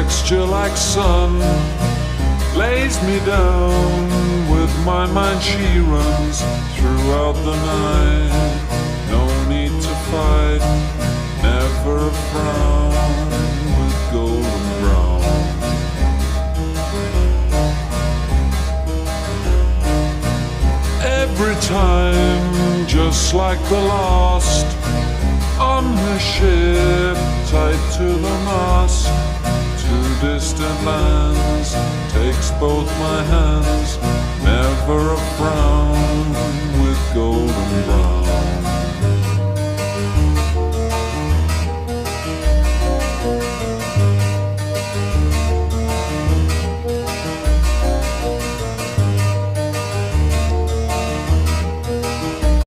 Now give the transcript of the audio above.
texture like sun lays me down. With my mind she runs throughout the night. No need to fight, never a frown, with golden brown. Every time, just like the last, on her ship, tied to the mast, to distant lands, takes both my hands, never a frown.